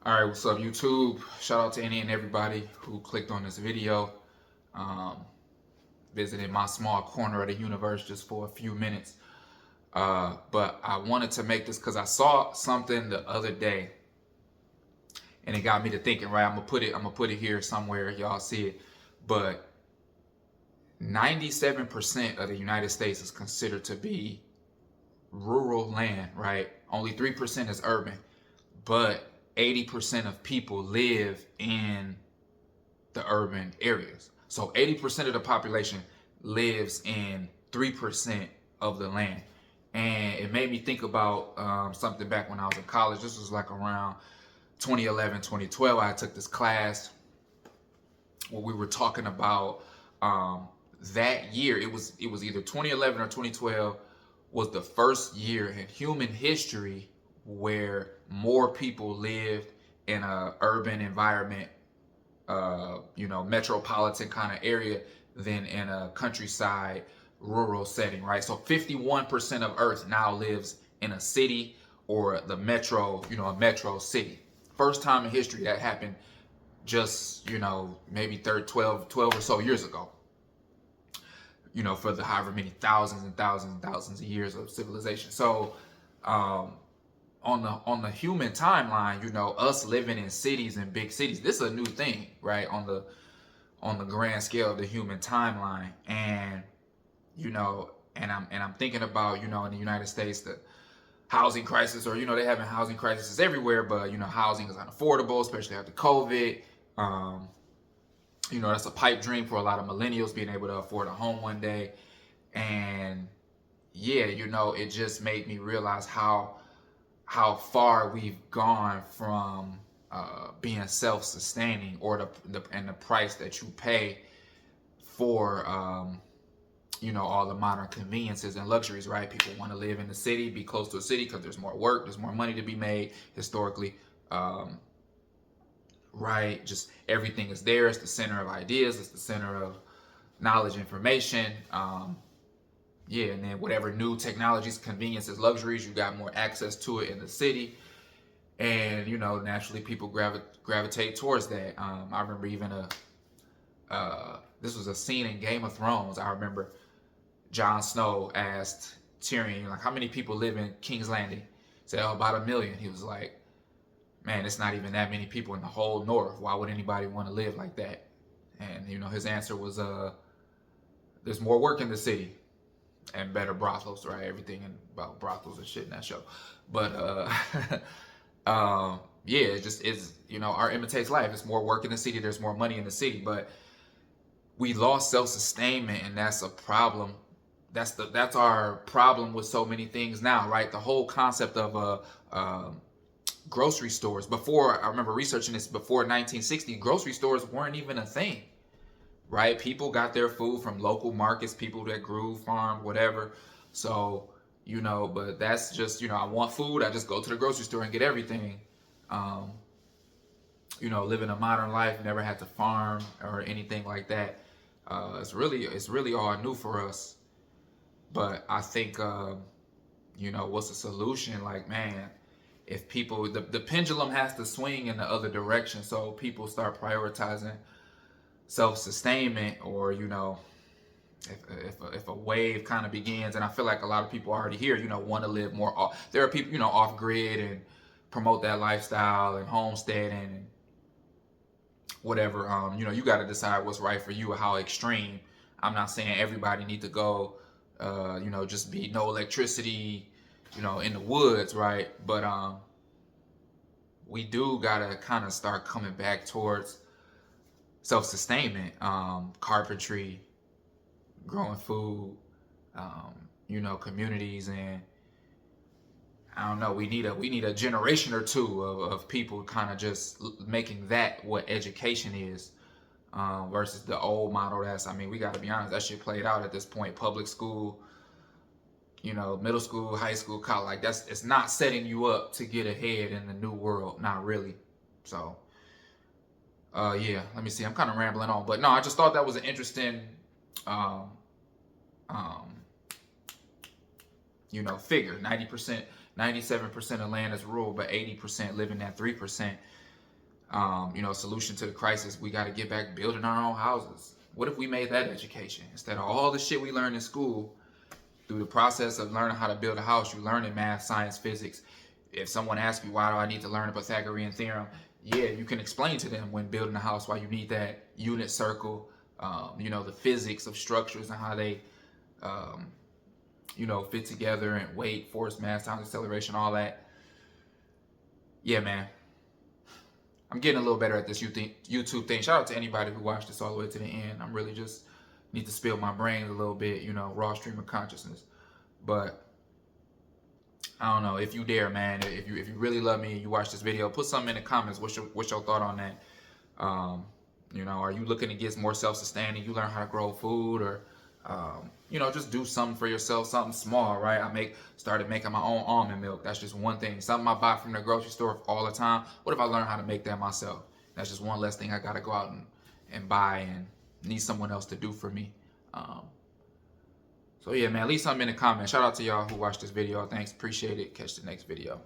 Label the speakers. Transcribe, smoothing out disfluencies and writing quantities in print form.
Speaker 1: All right, what's up, YouTube? Shout out to any and everybody who clicked on this video, um, visited my small corner of the universe just for a few minutes. But I wanted to make this because I saw something the other day, and it got me to thinking. Right, I'm gonna put it here somewhere. Y'all see it, but 97% of the United States is considered to be rural land. Right, only 3% is urban, but 80% of people live in the urban areas. So 80% of the population lives in 3% of the land. And it made me think about something back when I was in college. This was like around 2011, 2012. I took this class where we were talking about that year. It was either 2011 or 2012 was the first year in human history where more people lived in a urban environment, metropolitan kind of area than in a countryside, rural setting, right? So 51% of Earth now lives in a city or the metro, a metro city. First time in history that happened just, maybe 12 or so years ago, for the however many thousands and thousands and thousands of years of civilization. So, on the human timeline, us living in cities and big cities, this is a new thing, right? On the grand scale of the human timeline, and I'm thinking about, in the United States, the housing crisis, or they having housing crises everywhere, but housing is unaffordable, especially after COVID. That's a pipe dream for a lot of millennials, being able to afford a home one day. And yeah, it just made me realize how far we've gone from being self-sustaining, or the price that you pay for all the modern conveniences and luxuries, right? People want to live in the city, be close to a city, because there's more work, there's more money to be made historically, right? Just everything is there. It's the center of ideas, it's the center of knowledge, information. And then whatever new technologies, conveniences, luxuries, you got more access to it in the city. And, naturally people gravitate towards that. I remember even this was a scene in Game of Thrones. I remember Jon Snow asked Tyrion, like, how many people live in King's Landing? He said, oh, about 1 million. He was like, man, it's not even that many people in the whole North. Why would anybody want to live like that? And, his answer was, there's more work in the city and better brothels, right? Everything about brothels and shit in that show. But, yeah, it just is, art imitates life. It's more work in the city. There's more money in the city. But we lost self-sustainment, and that's a problem. That's our problem with so many things now, right? The whole concept of grocery stores. Before, I remember researching this, before 1960, grocery stores weren't even a thing, right? People got their food from local markets, people that grew, farmed, whatever. So, but that's just, I want food, I just go to the grocery store and get everything. Living a modern life, never had to farm or anything like that. It's really all new for us. But I think, what's the solution? Like, man, if people, the pendulum has to swing in the other direction, so people start prioritizing self-sustainment, or if a wave kind of begins, and I feel like a lot of people already here, want to live more off. There are people, off grid, and promote that lifestyle and homesteading and whatever. You got to decide what's right for you, or how extreme. I'm not saying everybody need to go, just be no electricity, in the woods, right? But we do gotta kind of start coming back towards self-sustainment, carpentry, growing food, communities. And I don't know, we need a generation or two of people kind of just making that what education is, versus the old model. We got to be honest, that shit played out at this point. Public school, middle school, high school, college, like it's not setting you up to get ahead in the new world, not really. So, yeah, let me see. I'm kind of rambling on, but no, I just thought that was an interesting, figure. 90%, 97% of land is rural, but 80% live in that 3%. Solution to the crisis, we got to get back building our own houses. What if we made that education? Instead of all the shit we learn in school, through the process of learning how to build a house, you learn in math, science, physics. If someone asks me, why do I need to learn a Pythagorean theorem? Yeah, you can explain to them when building a house why you need that unit circle, the physics of structures and how they, fit together, and weight, force, mass, time, acceleration, all that. Yeah, man. I'm getting a little better at this YouTube thing. Shout out to anybody who watched this all the way to the end. I'm really just need to spill my brains a little bit, raw stream of consciousness. But I don't know, if you dare, man, if you really love me and you watch this video, put something in the comments. What's your thought on that? Are you looking to get more self-sustaining? You learn how to grow food, or just do something for yourself, something small, right? Started making my own almond milk. That's just one thing. Something I buy from the grocery store all the time. What if I learn how to make that myself? That's just one less thing I gotta go out and buy and need someone else to do for me. So yeah, man, leave something in the comments. Shout out to y'all who watched this video. Thanks, appreciate it. Catch the next video.